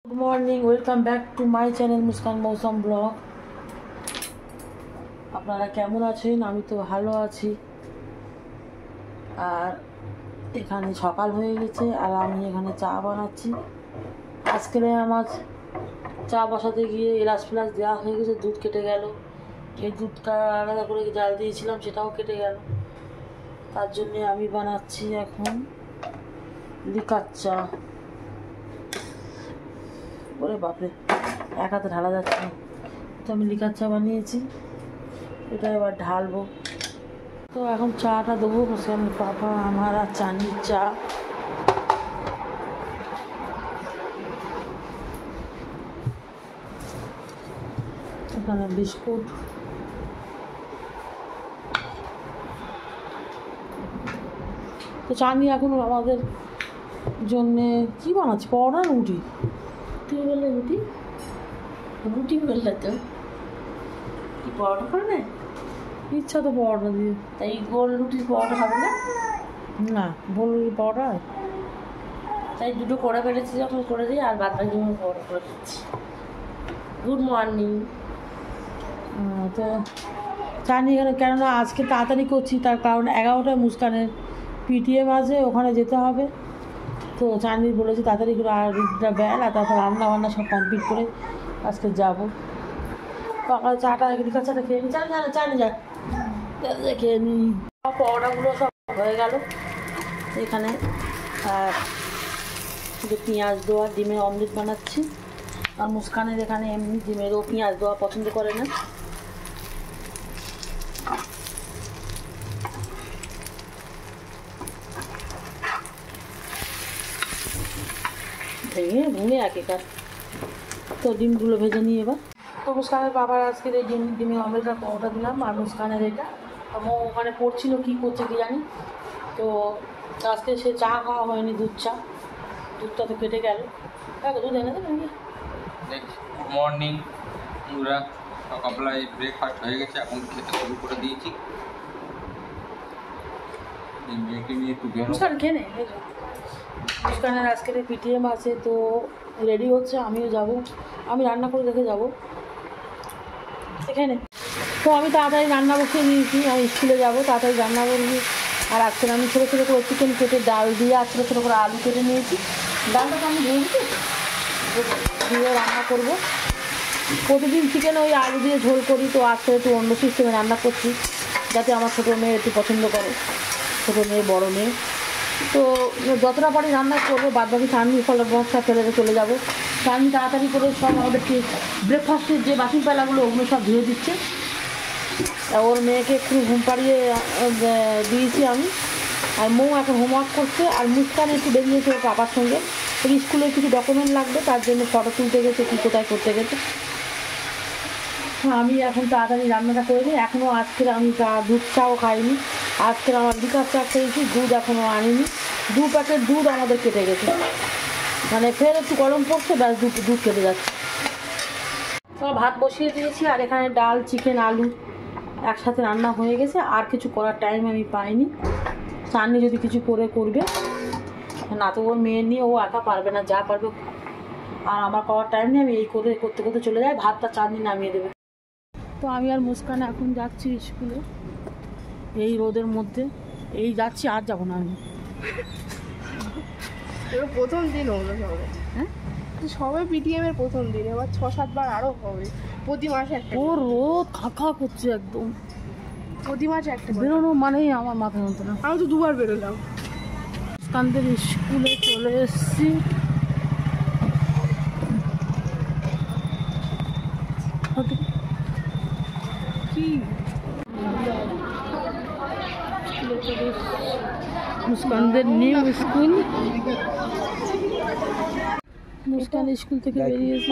Good morning welcome back to my channel Muskan Mausam blog. আপনারা কেমন আছেন? আমি তো ভালো আছি। আর এখানে সকাল হয়ে গেছে আর আমি এখানে চা বানাচ্ছি। আজকে আমার চা বসাতে গিয়ে এলাচ ফেলাচ দেওয়া হয়ে গেছে, দুধ কেটে গেল। এই দুধটা আলাদা করে জাল দিয়েছিলাম, সেটাও কেটে গেল। তার জন্যে আমি বানাচ্ছি এখন লিকার চা। ওরে বাপরে, এক হাতে ঢালা যাচ্ছে না। তো আমি লিকার চা বানিয়েছি, এটা এবার ঢালবো। তো এখন চাটা দেবো, আমি পাপা আমার আর চানির চা। এখানে বিস্কুট, তো চানি এখন আমাদের জন্যে কী বানাচ্ছি, পরোটা রুটি? তুমি বললে রুটি, রুটি বললে তো কি পরোটা করে না? ইচ্ছা তো পরোটা দিয়ে, তাই গোল রুটির পরোটা হবে না? না বল পরোটা, তাই দুটো করে ফেলেছি, যখন করে দিই আর বাদ বাকি পরোটা করে দিচ্ছি। Good morning. তো চানি এখানে, কেননা আজকে তাড়াতাড়ি করছি, তার কারণ 11টায় মুস্কানের পিটিএম আছে, ওখানে যেতে হবে। তো চানি বলেছি তাড়াতাড়ি করে আর রুটিটা বেল, আর তারপর রান্না বান্না সব কমপ্লিট করে আজকে যাবো। সকালে চাটা লিকার চাটা খেয়ে নিই, চানি যা খেয়ে নিই। পরোটাগুলো সব হয়ে গেল এখানে। আর শুধু পেঁয়াজ দেওয়া ডিমের অমলেট বানাচ্ছি। আর মুস্কানের এখানে এমনি ডিমেরও পেঁয়াজ দেওয়া পছন্দ করে না। ভেঙে ভেঙে একেকার। তো ডিমগুলো ভেজে নিই এবার। তো মুস্কানের বাবার আজকের এই ডিমের অমলেটটা পরোটা দিলাম, আর মুস্কানের এটা এবং ওখানে পড়ছিল কী করছে কি জানি। তো আজকে সে চা খাওয়া হয়নি, দুধটা তো কেটে গেল। দুধ এনে দেবেন। গুড মর্নিং বন্ধুরা, সকালবেলায় ব্রেকফাস্ট হয়ে গেছে, এখন খেতে শুরু করে দিয়েছি। মেয়েকে নিয়ে একটু মুস্কান খেয়ে নে। মুস্কানের আজকের পিটিএম আছে, তো রেডি হচ্ছে, আমিও যাব। আমি রান্না করে রেখে যাবো এখানে। তো আমি তাড়াতাড়ি রান্না বসিয়ে দিয়েছি, আমি স্কুলে যাবো, তাড়াতাড়ি রান্না করবি। আর আজকে আমি ছোটো ছোটো করে চিকেন কেটে ডাল দিয়ে আর ছোটো ছোটো করে আলু কেটে নিয়েছি। ডালটা তো আমি দিয়ে রান্না করবো। প্রতিদিন চিকেন ওই আলু দিয়ে ঝোল করি, তো আজকে একটু অন্য সিস্টেমে রান্না করছি, যাতে আমার ছোটো মেয়ে একটু পছন্দ করে, ছোটো মেয়ে বড়ো মেয়ে। তো যতটা পারি রান্না করবো, বাদ বাকি চাটনি ফল বস্তা ফেলে চলে যাবো। চাটনি তাড়াতাড়ি করে সব আমাদেরকে ব্রেকফাস্টের যে বাসন পেলাগুলো ওগুলো সব ধুয়ে দিচ্ছে। ওর মেয়েকে একটু ঘুম পাড়িয়ে দিয়েছি আমি, আর মৌ এখন হোমওয়ার্ক করছে। আর মুস্কান একটু বেরিয়েছে ওর পাপার সঙ্গে, ওর স্কুলে কিছু ডকুমেন্ট লাগবে, তার জন্য ফটো তুলতে গেছে, কী কোথায় করতে গেছে। আমি এখন তাড়াতাড়ি রান্নাটা করে নিই। এখনও আজকের আমি দুধ চাও খাইনি, আজকের আমার লিকার চা খেয়েছি, দুধ এখনও আনিনি। 2 প্যাকেট দুধ আমাদের কেটে গেছে, মানে ফের একটু গরম পড়ছে, ব্যাস দুধ কেটে যাচ্ছে। তো ভাত বসিয়ে দিয়েছি, আর এখানে ডাল চিকেন আলু একসাথে রান্না হয়ে গেছে। আর কিছু করার টাইম আমি পাইনি। চাননি যদি কিছু করবে না, তো ওর মেয়ে নিয়ে ও একা পারবে না, যা পারবে। আর আমার করার টাইম নেই, আমি এই করতে করতে চলে যাই, ভাতটা চাননি নামিয়ে দেবে। তো আমি আর মুস্কান এখন যাচ্ছি স্কুলে, এই রোদের মধ্যে এই যাচ্ছি, আর যাবো না আমি। প্রথম দিন হলো সবে, হ্যাঁ সবে পিটিএম এর প্রথম দিন, এবার 6-7 বার আরো হবে। প্রতি মাসে একটা, ও রোদ খাখা করছে একদম, প্রতি মাসে একটা বেরোনো মানেই আমার মাথা যন্ত্রণা না। আমি তো 2 বার বেরোলাম। মুস্কানদের স্কুলে চলে এসেছি। কি মুস্কানদের নিউ স্কুল। মুস্কান স্কুল থেকে বেরিয়েছে,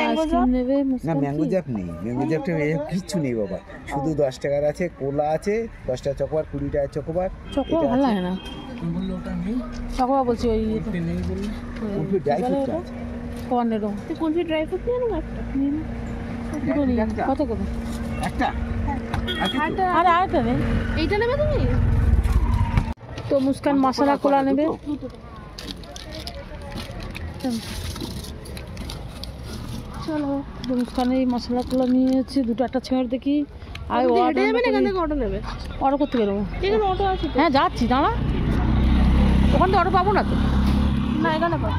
আইসক্রিম নেবে। না ম্যাঙ্গো জ্যাপ নেই, ম্যাঙ্গো জ্যাপটা কিচ্ছু নেই বাবা, শুধু 10 টাকার আছে, কোলা আছে 10 টাকা চকোবার, 20 টাকা চকোবার। চকোবার ভালো লাগে না, চকোবার বলছি ওই ড্রাই ফ্রুট আছে, কর্নেরও। তুই কুলফি ড্রাই ফ্রুট নিয়ে নেবো একটা। কত করে একটা? আরে আরেকটা নেই, এইটা নেবে তুমি? তো মুস্কান মশলা কোলা নেবে। চলো মুস্কান এই মশলাগুলো নিয়েছি, দুটো একটা ছেড়ে দেখি। আর হেঁটে যাবে না, এখান থেকে অটো নেবে? অর্ডার করতে গেলো। এখানে অটো আছে তো? হ্যাঁ যাচ্ছি, দাঁড়া। ওখান থেকে অটো পাবো না তো? না এখানে পাবো।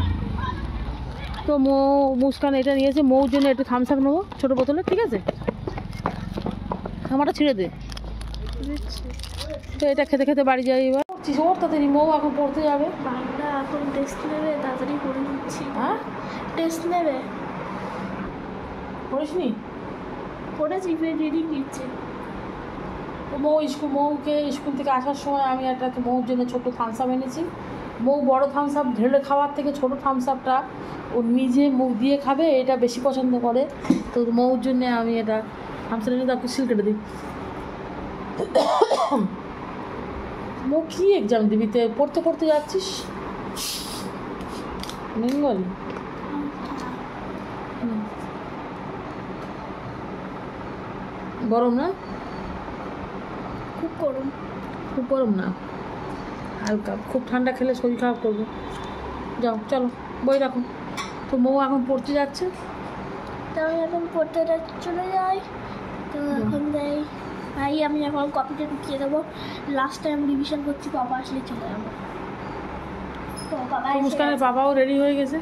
তো মুস্কান এটা নিয়েছে, মৌর জন্য একটু থামস আপ নেবো ছোটো বোতলে, ঠিক আছে? আমারটা ছিঁড়ে দে। তো এটা খেতে খেতে বাড়ি যাই এবার। ওর তাড়াতাড়ি মৌ এখন পড়তে যাবে। বাংলা এখন টেস্ট নেবে, তাড়াতাড়ি পড়ে নিচ্ছি। হ্যাঁ টেস্ট নেবে? পড়িস নি? পড়েছি, ফের রিডিং নিচ্ছে। মৌকে স্কুল থেকে আসার সময় আমি একটা মৌর জন্য ছোটো থামস আপ এনেছি। মৌ বড় থামস আপ ঢেলে খাওয়ার থেকে ছোটো থামস আপটা ও নিজে মুখ দিয়ে খাবে, এটা বেশি পছন্দ করে। তো মৌর জন্য আমি এটা থামস আপ এনে তাকে সিল কেটে দিই। মৌ কী এক্সাম দিবি? পড়তে পড়তে যাচ্ছিস বেঙ্গল? গরম না? খুব গরম। খুব গরম না, হালকা। খুব ঠান্ডা খেলে শরীর খারাপ করবে। যাও চলো, বই রাখো। তো মৌ এখন পড়তে যাচ্ছে। তো আমি এখন পড়তে চলে যাই। তো এখন যাই ভাই, আমি এখন কপিটা ঢুকিয়ে দেবো। লাস্ট টাইম রিভিশন করছি, বাবা আসলে চলে যাবো। তো বাবা মুস্কানের বাবাও রেডি হয়ে গেছে।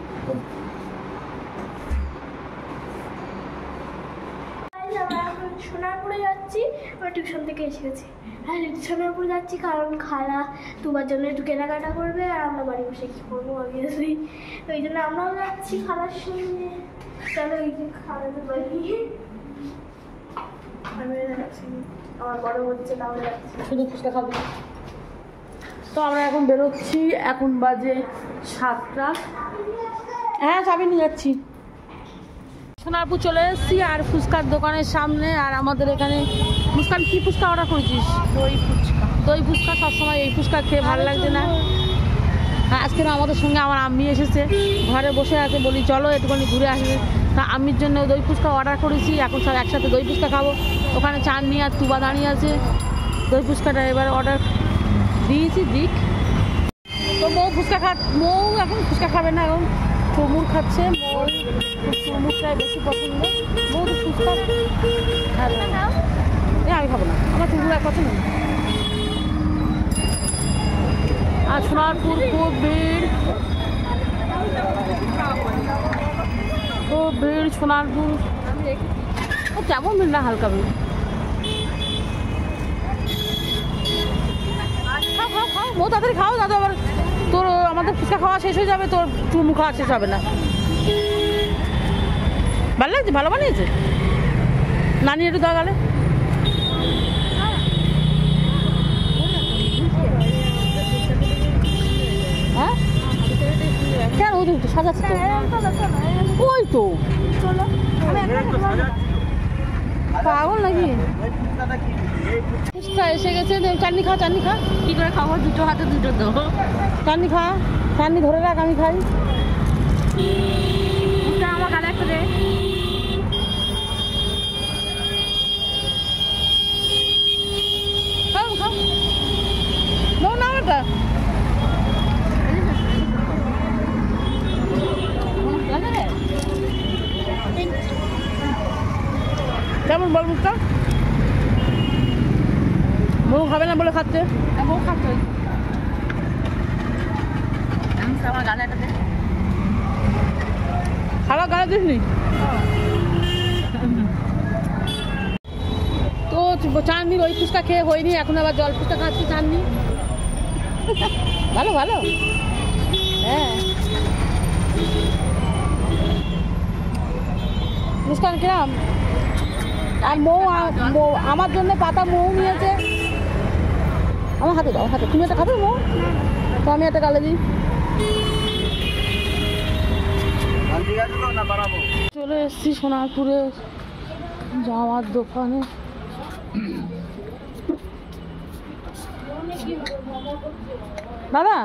আমরা এখন সোনারপুরে যাচ্ছি। আমরা টিউশন থেকে এসে গেছি। হ্যাঁ সোনারপুরে যাচ্ছি কারণ খালা তোমার জন্য একটু কেনাকাটা করবে, আর আমরা বাড়ি বসে কী করবো অবভিয়াসলি। ওই জন্য আমরাও যাচ্ছি খালার সঙ্গে। চলো ওই যে খালাদের বাড়ি। আমি যাচ্ছি, আমার বড় হচ্ছে, তাহলে যাচ্ছি। শুধু ফুচকা খাবো। তো আমরা এখন বেরোচ্ছি, এখন বাজে 7টা। হ্যাঁ চাবি নিয়ে যাচ্ছি। সোনারপুর চলে এসেছি আর ফুচকার দোকানের সামনে। আর আমাদের এখানে মুস্কান কী ফুচকা অর্ডার করেছিস? দই ফুচকা। দই ফুচকা। সবসময় এই ফুচকা খেয়ে ভালো লাগছে না। আজকে না আমাদের সঙ্গে আমার আম্মি এসেছে, ঘরে বসে আছে, বলি চলো একটুখানি ঘুরে আসবে। তা আম্মির জন্য দই ফুচকা অর্ডার করেছি। এখন সব একসাথে দই ফুচকা খাবো। ওখানে চাটনি আর তুবা দাঁড়িয়ে আছে। দই ফুচকাটা এবার অর্ডার দিয়েছি, দিক। তো মৌ এখন ফুচকা খাবে না, এখন চুমুর খাচ্ছে। মৌ চুমুরটাই বেশি পছন্দ। মৌ তো ফুচকা খাবে না। আমি খাবো না, আমার চুমুর আর পছন্দ না। আর সোনারপুর খুব ভিড়, খুব ভিড় সোনারপুর। ও তেমন ভিড় না, হালকা ভিড়। খাও খাও খাও মৌ, তাড়াতাড়ি খাও, দাদা আবার তোর আমাদের ফুচকা খাওয়া শেষ হয়ে যাবে, তোর চুমু খাওয়া শেষ হবে না। ভালো লাগছে? ভালো বানিয়েছে নানি, একটু দেওয়া গেলে। হ্যাঁ কেন ওই তো সাজাচ্ছে তো, ওই তো পাগল নাকি? ফুচকা এসে গেছে। চাটনি খা, চাটনি খা। কী করে খাবো? দুটো হাতে দুটো দেবো। চাটনি খা, চাটনি ধরে রাখ, আমি খাই। আমার গালে একটা দে। খাও খাও, নাও নাও এটা। কেমন বল মুখটা? মৌ খাবে না বলে খাচ্ছে। বউ খাচ্ছে। আমার গালে একটা দে। খাবার গাড়া দিস নি তো? চাটনির ওই ফুচকা খেয়ে হয়নি, এখন আবার জল ফুচকা খাচ্ছি। চাটনি ভালো ভালো। হ্যাঁ মুস্কান কিরাম? আর মৌ আমার জন্য পাতা মৌ নিয়েছে। আমার হাতে দাও, হাতে। তুমি একটা খাবে মৌ? তো আমি একটা গালে দিই। চলে এসেছি সোনারপুরে জামার দোকানে। দাদা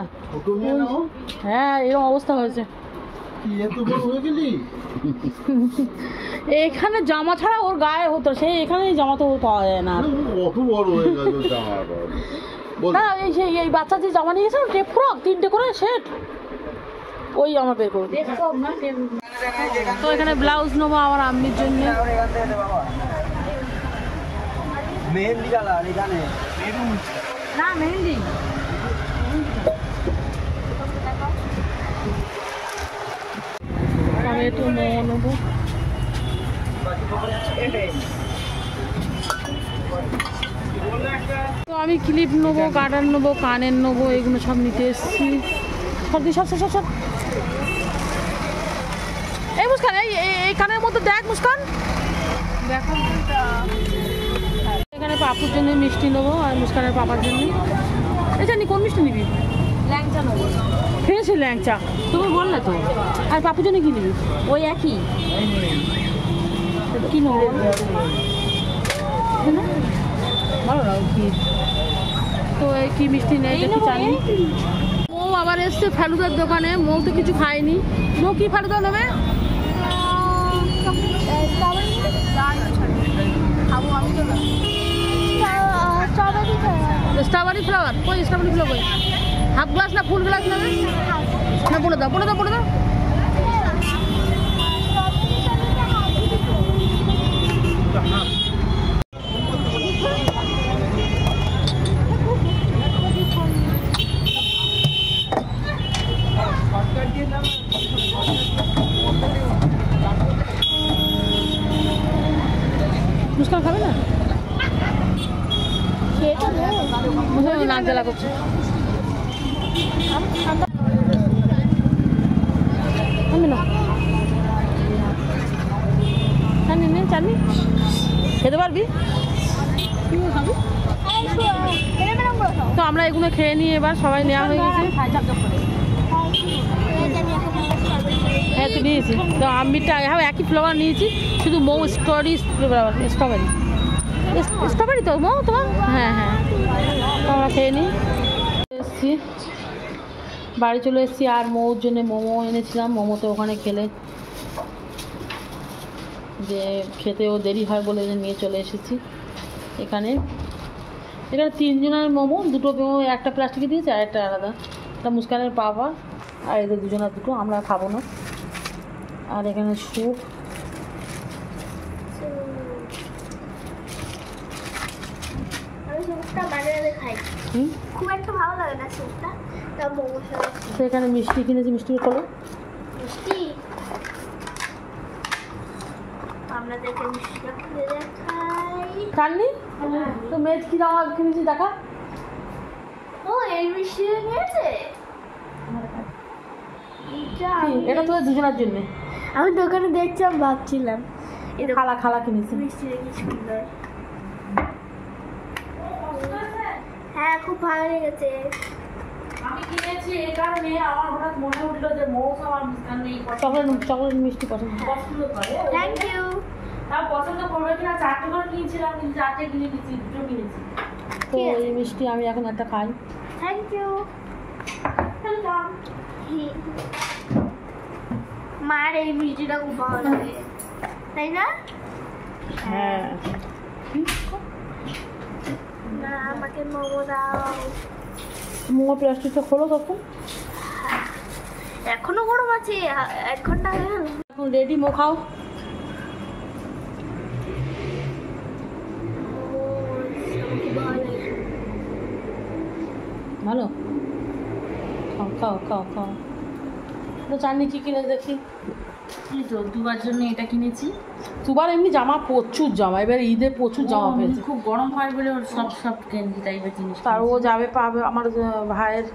হ্যাঁ এরকম অবস্থা হয়েছে। এখানে জামা ছাড়া ওর গায়ে হতো, সেই এখানে জামা তো পাওয়া যায় না। না এই বাচ্চা যে জামা নিয়েছে টেপ ফ্রক 3টে করে সেট, ওই আমার বের করবো। তো এখানে ব্লাউজ নেবো আমার আম্মির জন্য। মেহেন্দি কালার এখানে না মেহেন্দি আমি একটু মোমো নেবো। তো আমি ক্লিপ নেবো, গার্ডার নেবো, কানের নেবো, এগুলো সব নিতে এসেছি। সব দিই, সব সব সব। এই মুস্কান, এই কানের মধ্যে দেখ মুস্কান, দেখো এখানে পাপুর জন্য মিষ্টি নেবো আর মুস্কানের পাপার জন্য। এই জানি কোন মিষ্টি নিবি? ল্যাংচা নেবো। খেয়েছি ল্যাংচা, তুমি বললে তো। আর পাপুর জন্য কি নিবি? ওই একই। কি নেবো ভালো না কি? তো এই কি মিষ্টি নেই দেখি জানি। মৌ আবার এসছে ফালুদার দোকানে, মৌ তো কিছু খায়নি। মৌ কি ফালুদা নেবে? Strawberry flavour. কই স্ট্রবেরি ফ্লেভার? হাফ গ্লাস না ফুল গ্লাস নেবে? না বলে দাও, বলে দাও, বলে দাও। মুস্কান খাবে না? নাক জ্বালা করছে। আমি না চানি নে, চানি খেতে পারবি? তো আমরা এগুলো খেয়ে নিয়ে এবার সবাই নেওয়া হয়ে গেছে। হ্যাঁ তো নিয়েছি, তো আমিরটা হ্যাঁ একই ফ্লেভার নিয়েছি, শুধু মৌ স্ট্রবেরি ফ্লেভার। স্ট্রবেরি স্ট্রবেরি তো মৌ তোমার? হ্যাঁ হ্যাঁ, তো আমরা খেয়ে নিই। এসছি বাড়ি চলে এসেছি, আর মৌর জন্য মোমো এনেছিলাম। মোমো তো ওখানে খেলে যে খেতেও দেরি হয় বলে নিয়ে চলে এসেছি এখানে। এখানে 3 জনের মোমো, দুটো মোমো একটা প্লাস্টিকে দিয়েছে আর একটা আলাদা। একটা মুস্কানের পাপা আর এদের দুজনের দুটো, আমরা খাবো না। আর এখানে স্যুপ, খুব একটা ভালো লাগে না স্যুপটা, তা মোমোর সাথে। তো এখানে মিষ্টি কিনেছি, মিষ্টি খোলো। মিষ্টি আপনাদেরকে মিষ্টিটা খুলে দেখাই। কান্নি তো মেজ কি জামা কিনেছি দেখা। ও এই মিষ্টি নিয়েছে এটা তো দুজনের জন্য। আমি দোকানে দেখছিলাম, ভাবছিলাম এটা খালা খালা কিনেছি। মিষ্টি কি সুন্দর। হ্যাঁ খুব ভালো লেগেছে। আমি কিনেছি এই কারণে আমার হঠাৎ মনে উঠলো যে মৌসুম আর মুস্কান নেই, চকলেট মিষ্টি পছন্দ। পছন্দ করে। Thank you. তার পছন্দ করবে কিনা 4টে করে কিনেছিলাম, কিন্তু 4টে কিনে দিচ্ছি, 2টো কিনেছি। তো এই মিষ্টি আমি এখন একটা খাই। Thank you. ওয়েলকাম। মার এই মিষ্টিটা খুব ভালো লাগে, তাই না? হ্যাঁ না আমাকে মোমো দাও। মোমো প্লাস্টিকটা খোলো তখন। এখনো গরম আছে, 1 ঘন্টা হয়ে গেল। এখন রেডি, মো খাও। ভালো, খাও খাও খাও খাও। তো চাটনি কী কিনে দেখি। এই তো দুবার জন্য এটা কিনেছি। দুবার এমনি জামা, প্রচুর জামা, এবার ঈদে প্রচুর জামা পেয়েছে। খুব গরম হয় বলে ওর সব কেন্দ্রি টাইপের জিনিস। তার ও যাবে, পাবে আমার ভাইয়ের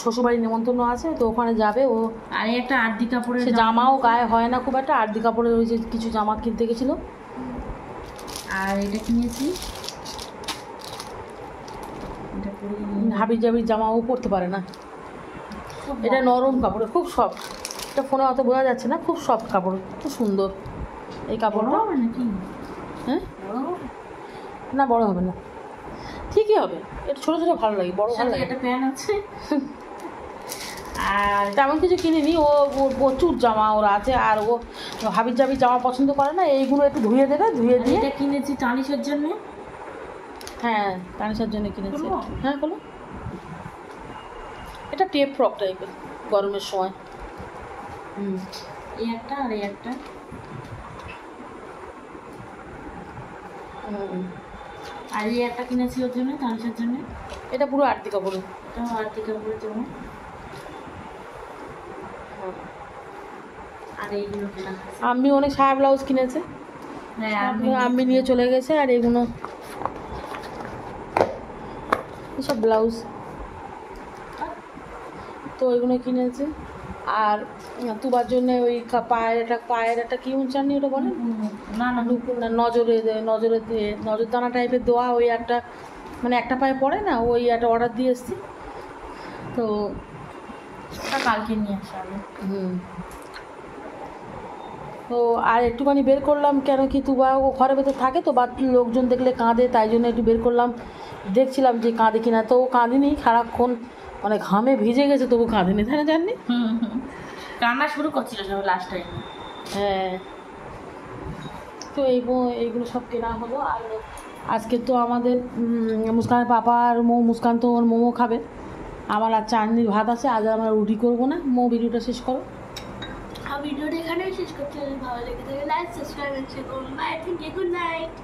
শ্বশুরবাড়ির নেমন্তন্ন আছে, তো ওখানে যাবে ও। আর একটা আর্ধি কাপড়ের সে জামাও গায়ে হয় না খুব একটা, আর্ধি কাপড়ের ওই যে কিছু জামা কিনতে গেছিলো। আর এটা কিনেছি, এটা পরে হাবির জাবির জামা ও পরতে পারে না। এটা নরম কাপড়, খুব সফট। এটা ফোনে অত বোঝা যাচ্ছে না, খুব সফট কাপড়, খুব সুন্দর এই কাপড়টা। নাকি হ্যাঁ না, বড় হবে না, ঠিকই হবে। এটা ছোটো ছোটো ভালো লাগে, বড় ভালো লাগে। একটা প্যান্ট আছে। আর তেমন কিছু কিনিনি, ও প্রচুর জামা ওরা আছে। আর ও হাবির জাবির জামা পছন্দ করে না, এইগুলো একটু ধুয়ে দেবে, ধুয়ে দিয়ে। এটা কিনেছি টানিসের জন্য। হ্যাঁ টানিসার জন্য কিনেছি। হ্যাঁ বলো, এটা টেপ ফ্রক টাইপের, গরমের সময়। এই একটা আর এই একটা। আর এই একটা কিনেছি ওর জন্য, তানসের জন্য। এটা পুরো আরতি কাপড়। এটাও আরতি কাপড়ের জন্য। আর এইগুলো কেনা হয়েছে। আমি অনেক সায়া ব্লাউজ কিনেছে, হ্যাঁ আমি নিয়ে চলে গেছে। আর এগুলো এসব ব্লাউজ তো এগুলো কিনেছে। আর তুবার জন্য ওই পায়ের একটা কি উঁচানি ওটা বলে না না না, নজর দানা টাইপের দেওয়া ওই একটা, মানে একটা পায়ে পড়ে না, ওই একটা অর্ডার দিয়ে এসছি। তো ওটা কালকে নিয়ে আসা হবে। তো আর একটুখানি বের করলাম, কেন কি তুবা ও ঘরের ভেতর থাকে তো, বা লোকজন দেখলে কাঁদে, তাই জন্য একটু বের করলাম, দেখছিলাম যে কাঁদে কিনা। তো ও কাঁদেনি সারাক্ষণ, মানে ঘামে ভিজে গেছে তবু কাঁদেনি, তাই না জানি। কান্না শুরু করছিল সব লাস্ট টাইম। হ্যাঁ, তো এইগুলো সব কেনা হলো। আর আজকে তো আমাদের মুস্কানের পাপা আর মুস্কান তো ওর মোমো খাবে, আমার আর চাটনির ভাত আছে। আজ আমরা রুটি করবো না। ভিডিওটা শেষ করো। ভিডিওটা এখানেই শেষ করতে, যদি ভালো লেগে থাকে লাইক সাবস্ক্রাইব করুন। Bye, thank you, good night.